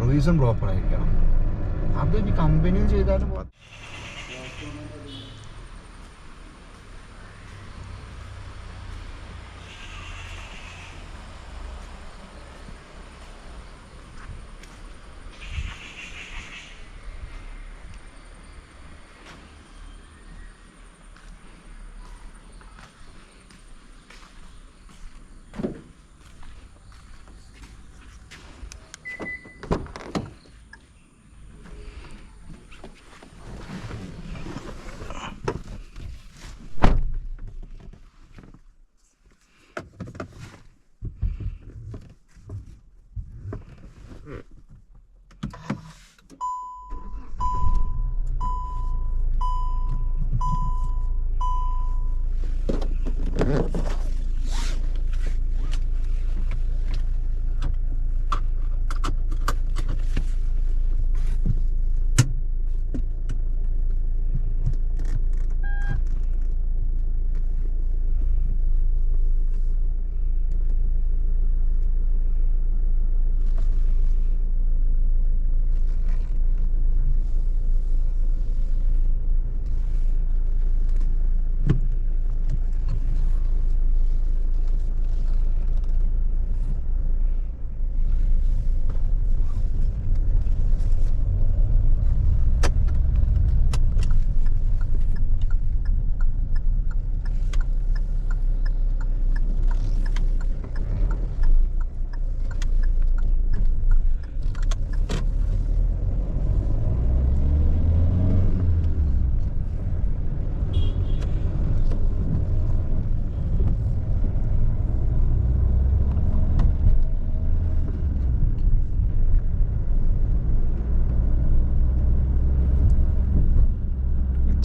സർവീസും പ്രോപ്പർ ആയിരിക്കണം. അത് ഇനി കമ്പനിയും ചെയ്താലും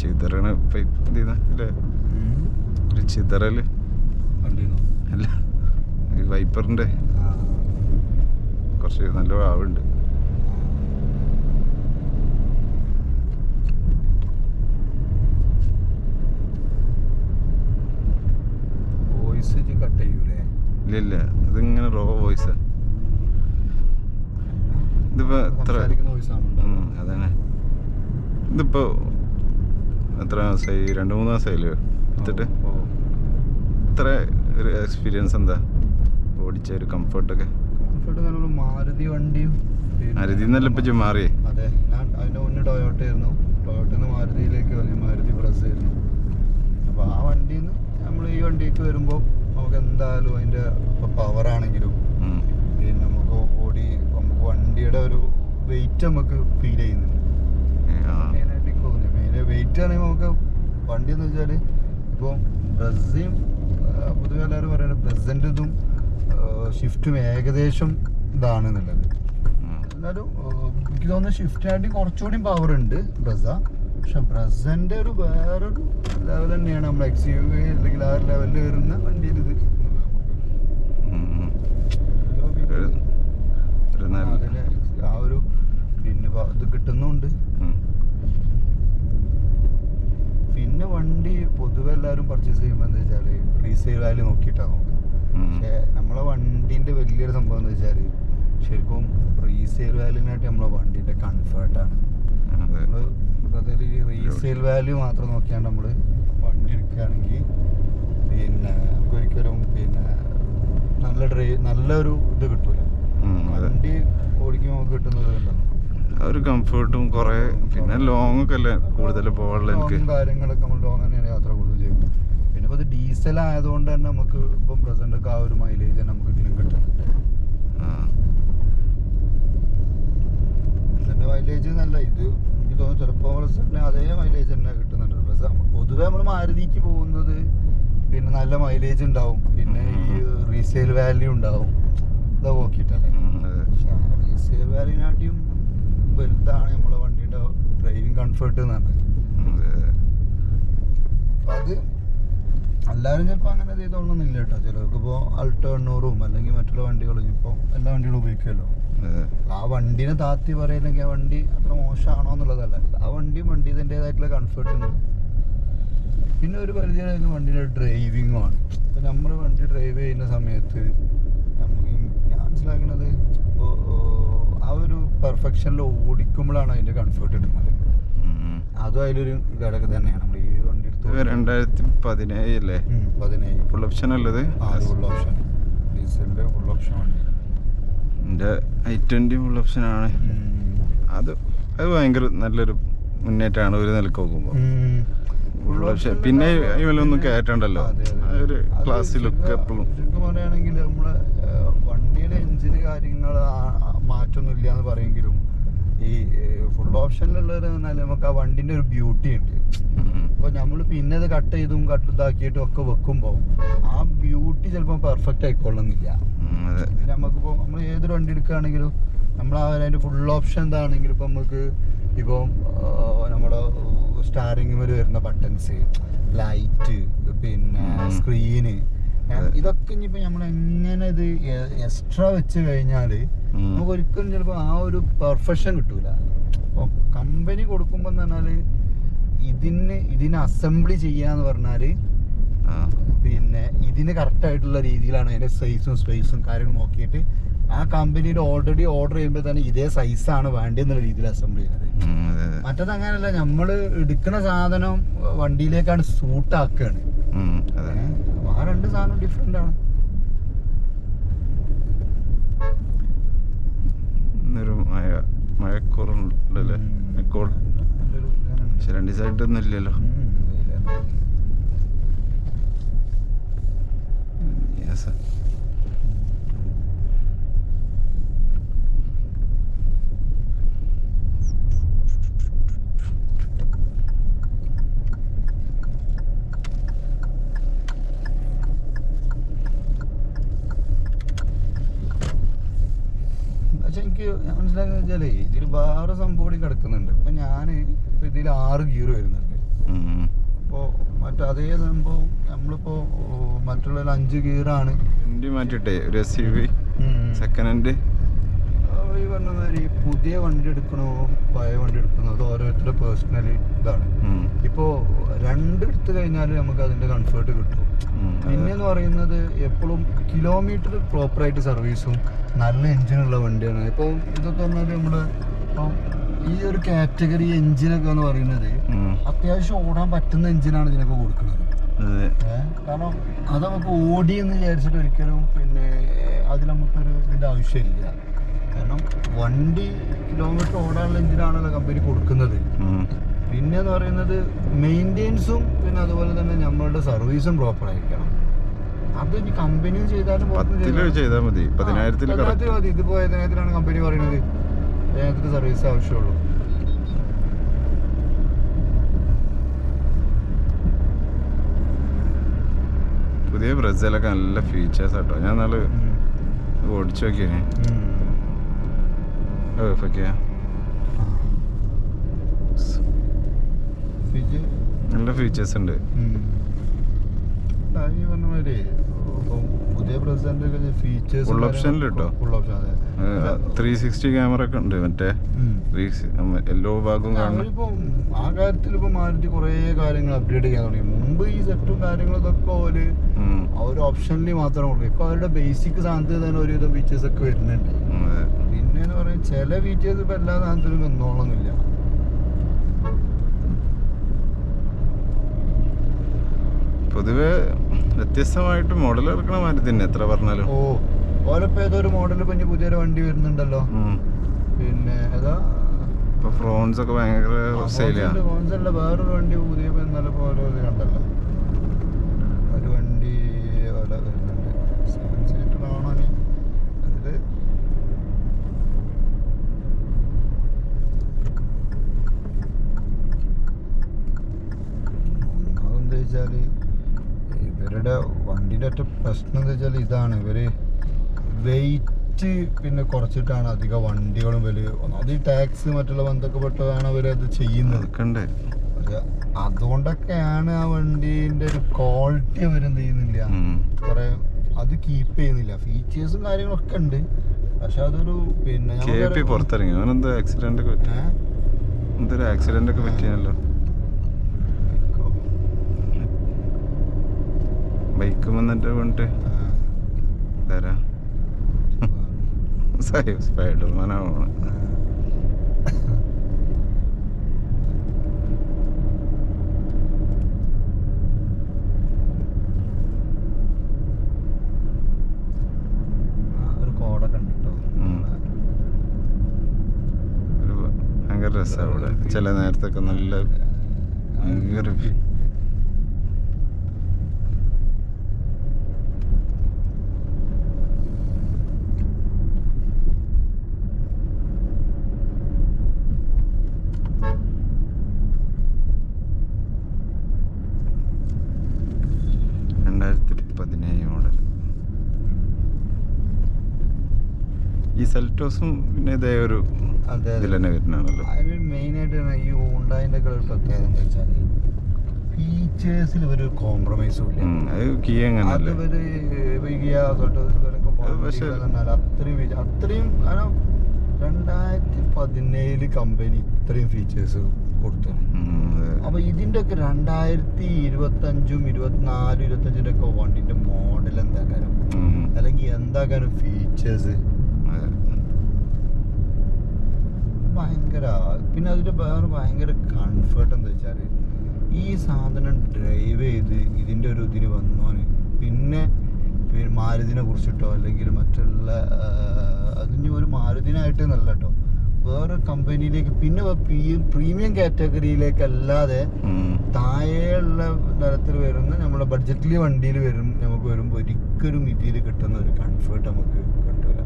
ചിതറണ അല്ലേ ഒരു ചിതറല് അല്ല ഈ വൈപ്പറിന്റെ കുറച്ച് നല്ല ആവുണ്ട്. ഇല്ല ഇതിങ്ങനെ റോ വോയിസ്. ഇതിപ്പോ എത്ര അതാണ്. ഇതിപ്പോ എത്ര മാസമായി? 2-3 മാസമായില്ലേ എടുത്തിട്ട്? ഇത്ര ഒരു എക്സ്പീരിയൻസ് എന്താ ഓടിച്ച ഒരു കംഫർട്ടൊക്കെ? മാരുതി വണ്ടിയും മാരുതി എന്നല്ല ഇപ്പൊ മാറിയേ. അതെ, ഞാൻ അതിന്റെ മുന്നേ ടൊയോട്ട ആയിരുന്നു. ടൊയോട്ടന്ന് മാരുതിയിലേക്ക് വന്നു. മാരുതി ബ്രസ് ആയിരുന്നു. അപ്പൊ ആ വണ്ടിയിൽ നിന്ന് നമ്മൾ ഈ വണ്ടിക്ക് വരുമ്പോൾ നമുക്ക് എന്തായാലും അതിന്റെ പവറാണെങ്കിലും പിന്നെ നമുക്ക് നമുക്ക് വണ്ടിയുടെ ഒരു വെയിറ്റ് നമുക്ക് ഫീൽ ചെയ്യുന്നുണ്ട്. മെയിനായിട്ട് തോന്നി വെയിറ്റ് ആണെങ്കിൽ നമുക്ക് വണ്ടി എന്ന് വെച്ചാൽ ഇപ്പോൾ ബ്രസ്സും പൊതുവെ എല്ലാവരും പറയുന്നത് ബ്രസ്സിൻ്റെ ഇതും ഷിഫ്റ്റും ഏകദേശം ഇതാണ് എന്നുള്ളത്. എന്നാലും എനിക്ക് തോന്നുന്നു ഷിഫ്റ്റായിട്ട് കുറച്ചുകൂടി പവർ ഉണ്ട് ബ്രസ്സ. പക്ഷെ ബ്രസ്സിൻ്റെ ഒരു വേറൊരു ലെവൽ തന്നെയാണ് നമ്മൾ XUV അല്ലെങ്കിൽ ആ ലെവലിൽ വരുന്ന വണ്ടിയിൽ ഇത്. ആ ഒരു പിന്നെ ഇത് കിട്ടുന്നുണ്ട്. പിന്നെ വണ്ടി പൊതുവെ എല്ലാവരും പർച്ചേസ് ചെയ്യുമ്പോൾ എന്താ വെച്ചാൽ റീസെയിൽ വാല്യൂ നോക്കിയിട്ടാണ് നോക്കുക. പക്ഷെ നമ്മളെ വണ്ടീൻ്റെ വലിയൊരു സംഭവം എന്താ വെച്ചാൽ ശരിക്കും റീസെയിൽ വാല്യൂനായിട്ട് നമ്മളെ വണ്ടീൻ്റെ കംഫർട്ടാണ്. നമ്മൾ അതായത് റീസെയിൽ വാല്യൂ മാത്രം നോക്കിയാണ്ട് നമ്മൾ വണ്ടി എടുക്കുകയാണെങ്കിൽ പിന്നെ ഒരിക്കലും പിന്നെ നല്ലൊരു ഇത് കിട്ടൂല. വണ്ടി ഓടിക്കുമ്പോൾ നമുക്ക് കിട്ടുന്നത് ഉണ്ടല്ലോ ഒരു കംഫർട്ടും കുറെ. പിന്നെ ലോങ് ഒക്കെ അല്ലേ കൂടുതൽ പോകാനുള്ള കാര്യങ്ങളൊക്കെ നമ്മൾ ലോങ് തന്നെയാണ് യാത്ര കൂടുതൽ ചെയ്യുന്നത്. പിന്നെ ഇപ്പോൾ ഇത് ഡീസൽ ആയതുകൊണ്ട് തന്നെ നമുക്ക് ഇപ്പം പ്രസന്റ് ഒക്കെ ആ ഒരു മൈലേജ് തന്നെ നമുക്ക് ഇതിനും കിട്ടുന്നുണ്ട്. ഇതിന്റെ മൈലേജ് നല്ല ഇത് എനിക്ക് തോന്നുന്നു ചിലപ്പോൾ പ്രസന്റിന് അതേ മൈലേജ് തന്നെ കിട്ടുന്നുണ്ട്. പക്ഷെ പൊതുവെ നമ്മൾ മാരുതിക്ക് പോകുന്നത് പിന്നെ നല്ല മൈലേജ് ഉണ്ടാവും, പിന്നെ ഈ റീസെയിൽ വാല്യൂ ഉണ്ടാവും. ഇതാ നോക്കിയിട്ടല്ലേ. പക്ഷെ റീസെയിൽ വാല്യൂനാട്ടിയും വലുതാണ് നമ്മളെ വണ്ടിയുടെ ഡ്രൈവിംഗ് കംഫർട്ട് എന്ന് പറഞ്ഞത്. അത് എല്ലാവരും ചിലപ്പോൾ അങ്ങനെ ചെയ്തോളണമെന്നില്ല കേട്ടോ. ചിലർക്ക് ഇപ്പോൾ അൾട്ടോ 800 അല്ലെങ്കിൽ മറ്റുള്ള വണ്ടികളും ഇപ്പോൾ എല്ലാ വണ്ടികളും ഉപയോഗിക്കുമല്ലോ. ആ വണ്ടീനെ താത്തി പറയില്ലെങ്കിൽ ആ വണ്ടി അത്ര മോശമാണോ എന്നുള്ളതല്ല. ആ വണ്ടി ഇതിൻ്റെതായിട്ടുള്ള കംഫർട്ട് ഉണ്ട്. പിന്നെ ഒരു പരിചയം വണ്ടിയുടെ ഡ്രൈവിങ്ങുമാണ്. ഇപ്പം നമ്മൾ വണ്ടി ഡ്രൈവ് ചെയ്യുന്ന സമയത്ത് നമുക്ക് ഞാൻ മനസ്സിലാക്കുന്നത് ആ ഒരു പെർഫെക്ഷനിൽ ഓടിക്കുമ്പോഴാണ് അതിന്റെ കംഫർട്ട് കിട്ടുന്നത്. അതും അതിലൊരു ഘടകം തന്നെയാണ്. നമ്മൾ ഈ വണ്ടി എടുത്ത് 2017 അല്ലേ 17 ഫുൾ ഓപ്ഷൻ ഉള്ളത്? ഫുൾ ഓപ്ഷൻ ഡീസലിന്റെ ഫുൾ ഓപ്ഷൻ വണ്ടി. എൻ്റെ i20 ഫുൾ ഓപ്ഷനാണ്. അത് ഭയങ്കര നല്ലൊരു മുന്നേറ്റമാണ് ഒരു നിലക്ക് നോക്കുമ്പോൾ. ഫുൾ ഓപ്ഷൻ പിന്നെ അതിലൊന്നും കയറ്റണ്ടല്ലോ, ഒരു ക്ലാസ് ലുക്ക് എപ്പോഴും. ശരിക്കും പറയുകയാണെങ്കിൽ നമ്മളെ വണ്ടിയുടെ എഞ്ചിന് കാര്യങ്ങൾ മാറ്റമൊന്നുമില്ല എന്ന് പറയുമെങ്കിലും ഈ ഫുൾ ഓപ്ഷനിലുള്ളവർ പറഞ്ഞാൽ നമുക്ക് ആ വണ്ടിന്റെ ഒരു ബ്യൂട്ടി ഉണ്ട്. അപ്പോൾ നമ്മൾ പിന്നെ അത് കട്ട് ചെയ്തും ഇതാക്കിയിട്ടും ഒക്കെ വെക്കുമ്പോൾ ആ ബ്യൂട്ടി ചിലപ്പോൾ പെർഫെക്റ്റ് ആയിക്കൊള്ളുന്നില്ല. നമുക്കിപ്പോൾ നമ്മൾ ഏതൊരു വണ്ടി എടുക്കുകയാണെങ്കിലും നമ്മൾ അതിൻ്റെ ഫുൾ ഓപ്ഷൻ എന്താണെങ്കിലും ഇപ്പം നമുക്ക് ഇപ്പം നമ്മുടെ സ്റ്റാറിങ് വരുന്ന ബട്ടൺസ്, ലൈറ്റ്, പിന്നെ സ്ക്രീന്, ഇതൊക്കെ ഇനിയിപ്പോൾ നമ്മൾ എങ്ങനെ ഇത് എക്സ്ട്രാ വെച്ച് കഴിഞ്ഞാൽ നമുക്ക് ഒരിക്കലും ചിലപ്പോൾ ആ ഒരു പെർഫെക്ഷൻ കിട്ടൂല. അപ്പോൾ കമ്പനി കൊടുക്കുമ്പോൾ എന്ന് പറഞ്ഞാൽ ഇതിന് അസംബ്ലി ചെയ്യാന്ന് പറഞ്ഞാൽ പിന്നെ ഇതിന് കറക്റ്റായിട്ടുള്ള രീതിയിലാണ് അതിൻ്റെ സൈസും സ്പേസും കാര്യങ്ങളും നോക്കിയിട്ട് ആ കമ്പനിയുടെ ഓൾറെഡി ഓർഡർ ചെയ്യുമ്പോൾ തന്നെ ഇതേ സൈസാണ് വേണ്ടതെന്നുള്ള രീതിയിൽ അസംബിൾ ചെയ്യുന്നത്. മറ്റത് അങ്ങനെയല്ല, നമ്മൾ എടുക്കുന്ന സാധനം വണ്ടിയിലേക്കാണ് സൂട്ടാക്കുകയാണ്. ആ രണ്ട് സാധനം ഡിഫറെൻ്റ് ആണ്. മഴക്കുറണ്ടല്ലേ പക്ഷെ രണ്ട് സൈഡൊന്നും ഇല്ലല്ലോ. പക്ഷെ എനിക്ക് മനസ്സിലാക്കുക വെച്ചാലേ ഇതിൽ വേറെ സംഭവം കൂടി കിടക്കുന്നുണ്ട്. ഇപ്പൊ ഇതിൽ 6 ഗിയർ വരുന്നുണ്ട്. അപ്പോൾ അതേ സംഭവം നമ്മളിപ്പോ മറ്റുള്ള 5 ഗിയറാണ് മാറ്റിട്ടെ ഒരു SUV സെക്കൻഡ് ഹാൻഡ്. ഈ പറഞ്ഞ മാതിരി പുതിയ വണ്ടി എടുക്കണോ പഴയ വണ്ടി എടുക്കണോ അത് ഓരോരുത്തരുടെ പേഴ്സണൽ ഇതാണ്. ഇപ്പോൾ എടുത്തു കഴിഞ്ഞാൽ നമുക്ക് അതിന്റെ കംഫർട്ട് കിട്ടും. പിന്നെന്ന് പറയുന്നത് എപ്പോഴും കിലോമീറ്റർ പ്രോപ്പറായിട്ട് സർവീസും നല്ല എഞ്ചിനുള്ള വണ്ടിയാണ്. ഇപ്പോൾ ഇതൊക്കെ പറഞ്ഞാൽ നമ്മുടെ ഇപ്പം ഈ ഒരു കാറ്റഗറി എഞ്ചിനൊക്കെ എന്ന് പറയുന്നത് അത്യാവശ്യം ഓടാൻ പറ്റുന്ന എഞ്ചിനാണ് ഇതിനൊക്കെ കൊടുക്കുന്നത്. കാരണം അത് നമുക്ക് ഓടി എന്ന് വിചാരിച്ചിട്ട് ഒരിക്കലും പിന്നെ അതിൽ നമുക്കൊരു ഇതിൻ്റെ ആവശ്യമില്ല. കാരണം വണ്ടി കിലോമീറ്റർ ഓടാനുള്ള എഞ്ചിനാണല്ലോ കമ്പനി കൊടുക്കുന്നത്. പിന്നെ എന്ന് പറയുന്നത് മെയിൻ്റെനൻസും പിന്നെ അതുപോലെ തന്നെ നമ്മളുടെ സർവീസും പ്രോപ്പർ ആയിരിക്കണം. അത് ഇനി കമ്പനിയും ചെയ്താലും ചെയ്താൽ മതി. 10,000 മതി. ഇതിപ്പോൾ 10,000 കമ്പനി പറയുന്നത്. 10,000 സർവീസ് ആവശ്യമുള്ളൂ. പുതിയ ബ്രസയിലൊക്കെ നല്ല ഫീച്ചേഴ്സ് ആട്ടോ. ഞാൻ നാളെ ഓടിച്ചു നോക്കിയേ. നല്ല ഫീച്ചേഴ്സ് ഉണ്ട്. പുതിയ പ്രസിഡന്റ് ഫീച്ചേഴ്സ് ഫുൾ ഓപ്ഷനിൽ കേട്ടോ. 360 ക്യാമറ ഒക്കെ ഉണ്ട്. മറ്റേ എല്ലാ ഭാഗവും കാണും. ആ കാര്യത്തിൽ ഇപ്പൊ മാരുതി കുറെ കാര്യങ്ങൾ അപ്ഡേറ്റ് ചെയ്യാൻ തുടങ്ങി. മുമ്പ് ഈ സെറ്റും കാര്യങ്ങളൊക്കെ ഒരു ഓപ്ഷനിൽ മാത്രം കൊടുക്കും. ഇപ്പൊ അവരുടെ ബേസിക് സാധനത്തിൽ തന്നെ ഒരുവിധം ഫീച്ചേഴ്സ് ഒക്കെ വരുന്നുണ്ട്. പിന്നെ എന്ന് പറയാൻ ചില ഫീച്ചേഴ്സ് ഇപ്പൊ എല്ലാ സാധനത്തിലും വന്നോളന്നില്ല. പൊതുവെ വ്യത്യസ്തമായിട്ട് മോഡൽ ഇറക്കണ മാതിരി തന്നെ എത്ര പറഞ്ഞാലും. ഓരോ ഏതൊരു മോഡൽ പിന്നെ പുതിയൊരു വണ്ടി വരുന്നുണ്ടല്ലോ. പിന്നെ ഏതാ ഫ്രോൺസ് ഒക്കെ ഭയങ്കര ഫ്രോൺസല്ല, വേറൊരു വണ്ടി പുതിയ ഇന്നലെ പോലെ കണ്ടല്ലോ. ഒരു വണ്ടി വരുന്നുണ്ട്. 7 സീറ്റർ ആണോ അതില് അതെന്താ വെച്ചാല് ഇവരുടെ വണ്ടിയുടെ ഒറ്റ പ്രശ്നം എന്താ വെച്ചാൽ ഇതാണ്. ഇവര് വെയിറ്റ് പിന്നെ കുറച്ചിട്ടാണ് അധികം വണ്ടികളും വലിയ അത് ഈ ടാക്സ് മറ്റുള്ള ബന്ധപ്പെട്ടതാണ് അവരത് ചെയ്യുന്നത്. പക്ഷെ അതുകൊണ്ടൊക്കെയാണ് ആ വണ്ടീൻ്റെ ഒരു ക്വാളിറ്റി അവരെന്ത് ചെയ്യുന്നില്ല, കുറെ അത് കീപ്പ് ചെയ്യുന്നില്ല. ഫീച്ചേഴ്സും കാര്യങ്ങളൊക്കെ ഉണ്ട്. പക്ഷെ അതൊരു പിന്നെ പുറത്തിറങ്ങി ആക്സിഡന്റ് ഒക്കെ പറ്റിയല്ലോ. ബൈക്ക് വന്നിട്ട് വീണിട്ട് സ്പൈഡർമാനാണ്. രസമാണ് ഇവിടെ ചില നേരത്തൊക്കെ നല്ല ഭയങ്കര മോഡൽ. ഈ സെൽറ്റോസും പിന്നെ ഇതേ ഒരു ഇതിൽ തന്നെ വരുന്നതാണല്ലോ. അതിന് മെയിനായിട്ട് ഈ ഹോണ്ടായിൻ്റെ ഒക്കെ ഒരു പ്രത്യേകത എന്ന് വെച്ചാൽ ഫീച്ചേഴ്സിൽ ഒരു കോംപ്രമൈസും ഇല്ല. അത് കിയ അങ്ങനല്ലേ, അത്രയും 2017 കമ്പനി ഇത്രയും ഫീച്ചേഴ്സ് കൊടുത്തു. അപ്പൊ ഇതിന്റെ ഒക്കെ 2025, 24, 25 ഒക്കെ വണ്ടിന്റെ മോഡൽ എന്താക്കാനും അല്ലെങ്കിൽ എന്താക്കാനും ഫീച്ചേഴ്സ് ഭയങ്കര. പിന്നെ അതിന്റെ വേറെ ഭയങ്കര കംഫർട്ട് എന്താ വെച്ചാല് ഈ സാധനം ഡ്രൈവ് ചെയ്ത് ഇതിന്റെ ഒരു ഇതിന് വന്നോന് പിന്നെ മാരുതിനെ കുറിച്ചിട്ടോ അല്ലെങ്കിൽ മറ്റുള്ള അതിന് ഒരു മാരുതിനായിട്ട് നല്ല കേട്ടോ വേറെ കമ്പനിയിലേക്ക് പിന്നെ പ്രീമിയം കാറ്റഗറിയിലേക്ക് അല്ലാതെ താഴെയുള്ള തരത്തിൽ വരുന്ന നമ്മളെ ബഡ്ജറ്റിലെ വണ്ടിയിൽ നമുക്ക് വരുമ്പോൾ ഒരിക്കലും ഇതിൽ കിട്ടുന്ന ഒരു കംഫർട്ട് നമുക്ക് കിട്ടൂല.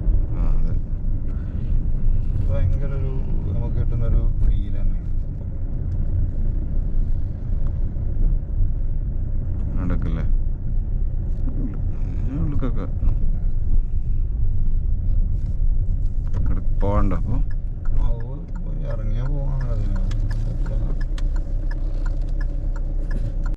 ഭയങ്കര ഒരു നമുക്ക് കിട്ടുന്നൊരു ഫീൽ തന്നെയാണ്. നടക്കില്ലേ പോകണ്ട. അപ്പോൾ ഇറങ്ങിയാ പോവാണ്.